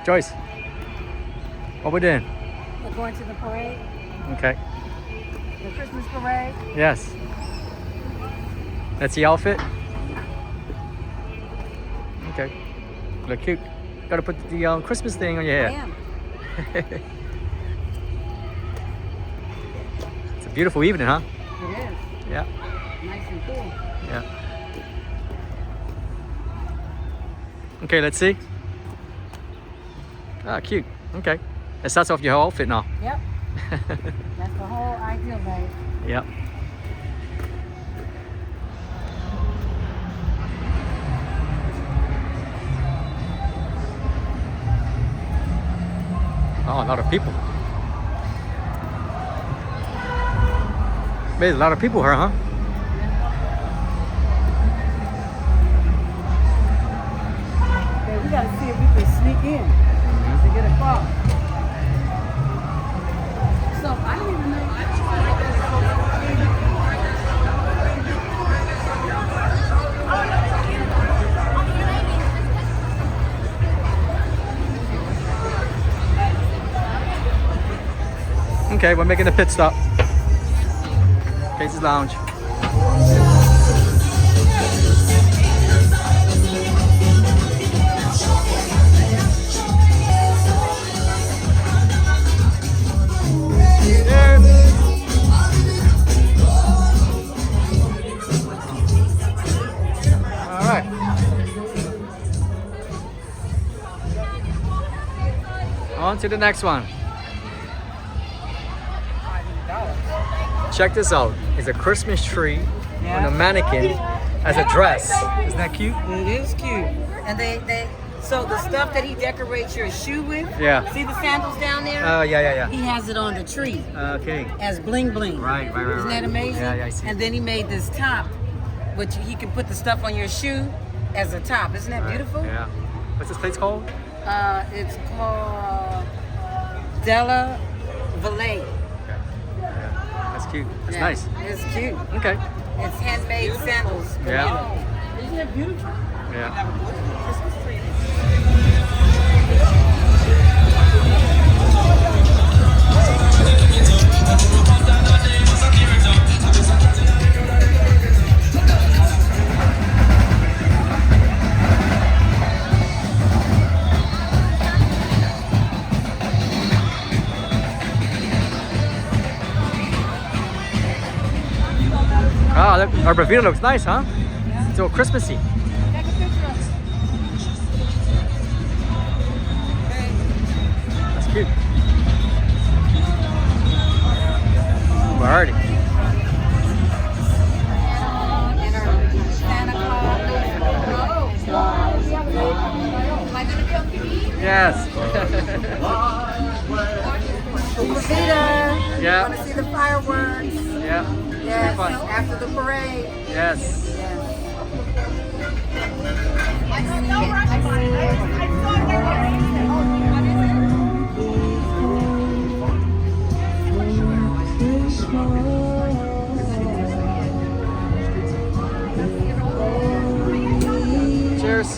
Joyce, what we doing? We're going to the parade, Okay. the Christmas parade. Yes. That's the outfit? Okay. Look cute. Gotta put the Christmas thing on your I hair. am. It's a beautiful evening, huh? It is. Yeah. Nice and cool. Yeah. Okay, let's see. Ah, cute. Okay. That starts off your whole outfit now. Yep. That's the whole ideal, babe. Yep. Oh, a lot of people. There's a lot of people here, huh? Okay, we gotta see if we can sneak in to get a car. So I didn't even know. Okay, we're making a pit stop. Casey's Lounge. All right. On to the next one. Check this out. It's a Christmas tree on a mannequin as a dress. Isn't that cute? It is cute. And so the stuff that he decorates your shoe with. Yeah. See the sandals down there? Oh, yeah. He has it on the tree Okay. as bling bling. Right. Isn't that amazing? Yeah, I see. And then he made this top, which he can put the stuff on your shoe as a top. Isn't that beautiful? Yeah. What's this place called? It's called Della Valle. That's cute. That's Yeah, nice. It's cute. Okay. It's handmade sandals. Yeah. Isn't that beautiful? Yeah. Ah, look, our Bermuda looks nice, huh? Yeah. So Christmassy. Take a picture of it. That's cute. Ooh, already. And our Santa Claus. Am I gonna come to eat? Yes. Ubervida. Yeah. Want to see the fireworks? Yeah. Yes. Fun. After the parade. Yes. Cheers.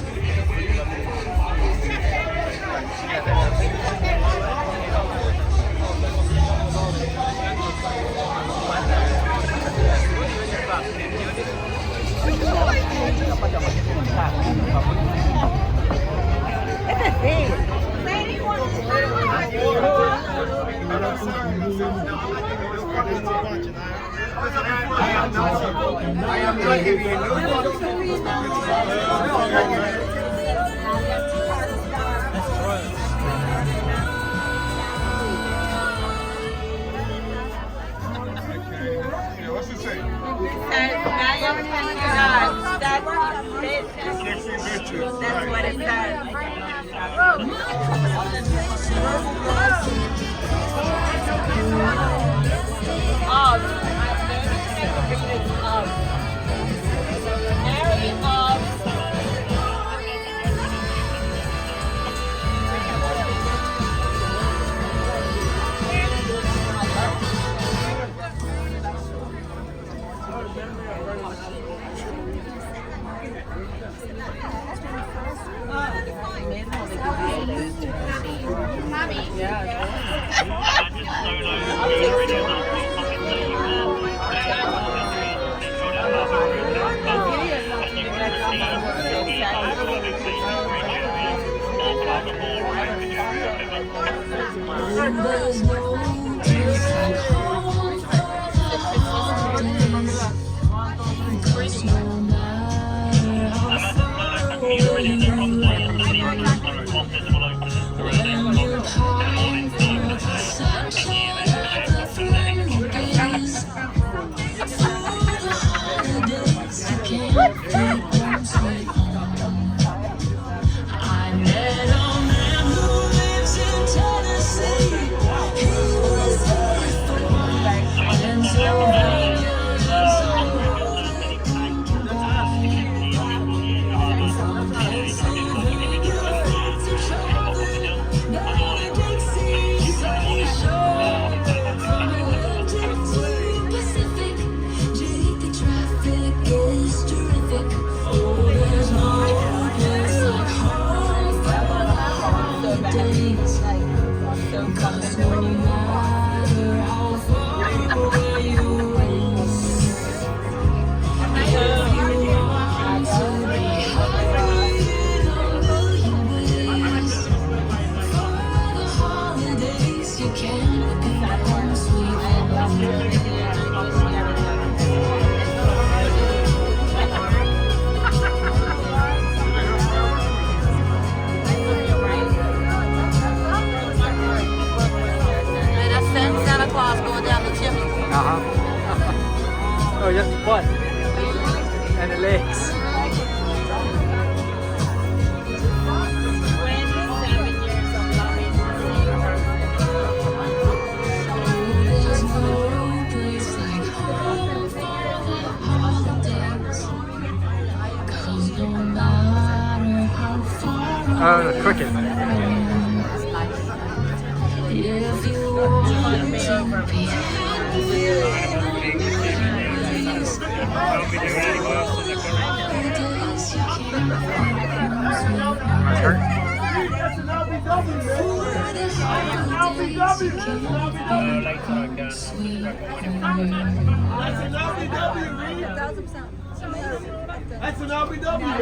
What's it say? That's what it says. There's no place like home for the holidays. 'Cause no matter how far away you roam, when you're pining for the sunshine of the friendly days, through the holidays you can't keep on sweet home. I met a man who lives in Tennessee. He was there for Pennsylvania is all they can Pennsylvania is a traveling down the Dixie sunny shore. From Atlantic to Pacific, gee, the traffic is terrific. Oh, there's no place like home for the holidays. 'Cause no matter how far away you roam, if you want to be happy in a million ways, for the holidays you can't be home sweet home. Santa Claus going down the chimney. Oh, just the butt and the legs. There's no place like home for the holidays. 'Cause no matter how far Oh, the cricket. if you want to be happy holidays, you can't find sweet home. For the holidays, you can't find sweet home. That's an LBW,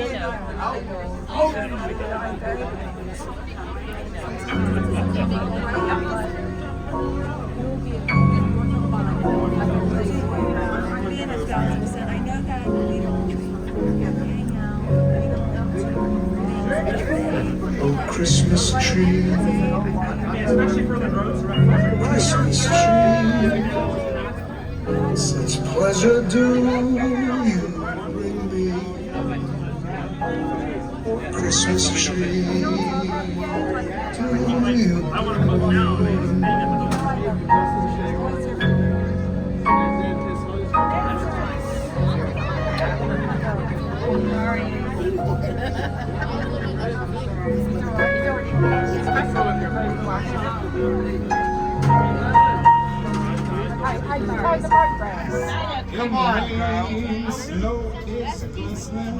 Oh, Christmas tree, Christmas tree, such pleasure do you bring me. Oh, Christmas tree, do you bring me. Come on, girl. Snow is glistening.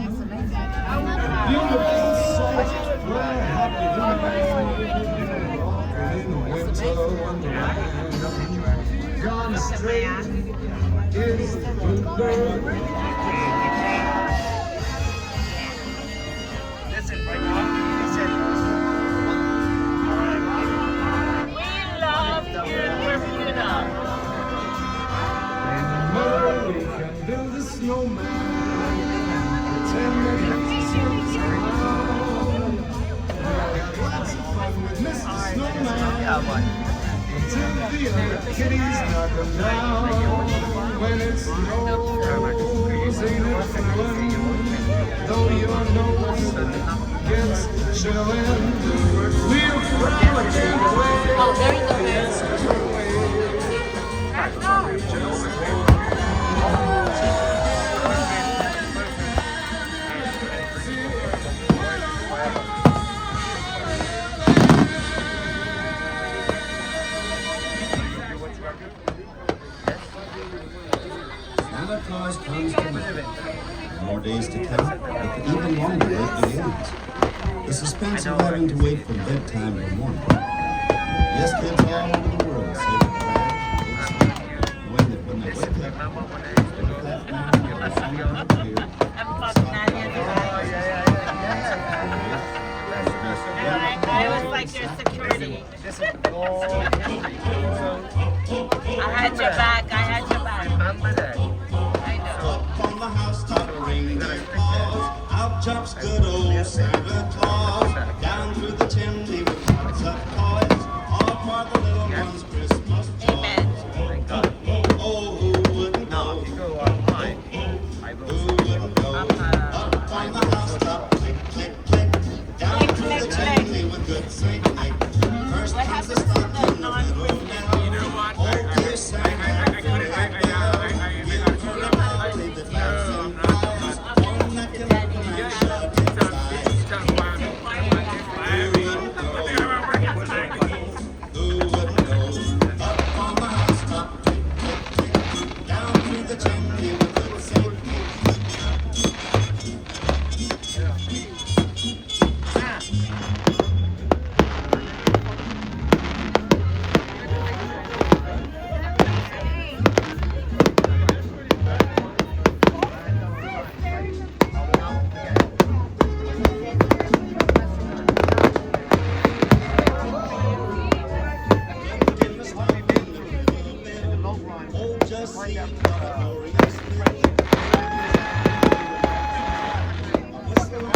Beautiful sight. We're happy tonight. Walking in winter wonderland. Gone astray is the bluebird. Listen, right now, he said, we love you, Bermuda. We can build a snowman. Pretend that it's a around. Lots of fun with Mr. Snowman. Until the other kitties knock him down. When it snows, ain't it fun? Though your nose gets chillin', we'll frolic away. Oh, there you go. Yes, Santa Claus comes days to live, more days to come, but even longer wait begins. The suspense of having to wait from bedtime till morning. Yes, kids all over the world say that knowing that when they wake up, that morning will somehow appear. I was like your security. I had your back. I had your back. Remember that. I know. Up on the housetop, reindeer paws. Out jumps good old Santa Claus. Down through the chimney with lots of toys. All for the little ones' Christmas joy. Amen. Oh, who wouldn't No, go? if you go online, I Who will. wouldn't go? Up on the housetop, click, click, click. Down Click, through click, the click. chimney with good Saint Nick. First What comes the happens to the stocking, the non-Christian? little You know what? oh, dear Santa, fill that bell. Give her a holly that laughs and cries. One that can open and shut its eyes. Who wouldn't go? Up on the housetop, click, click, click. Down through the chimney with good Saint Nick. In the stocking, the little bell. Oh, just see what a glorious day. Whistle on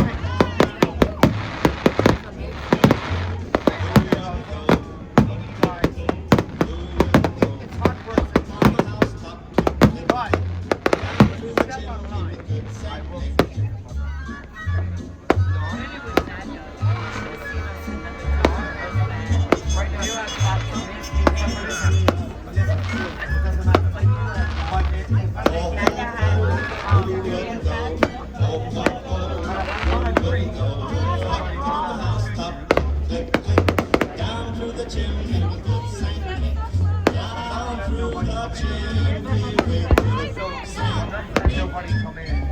the housetop, click, click, through the chimney with good Saint Nick. Down through the chimney with good Saint Nick. Down through the chimney with good Saint Nick. Nobody come in.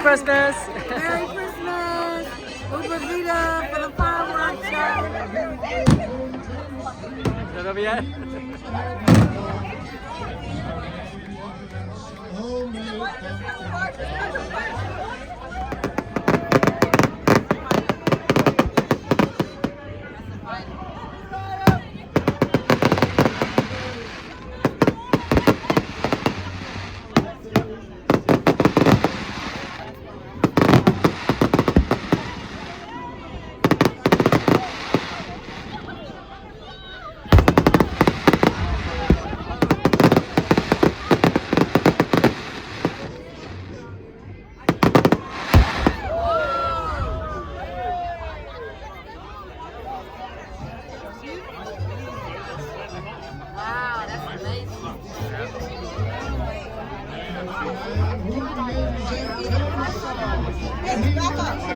Christmas! Merry Christmas! Ubervida for the fireworks show. Is that over yet? Wow, that's amazing.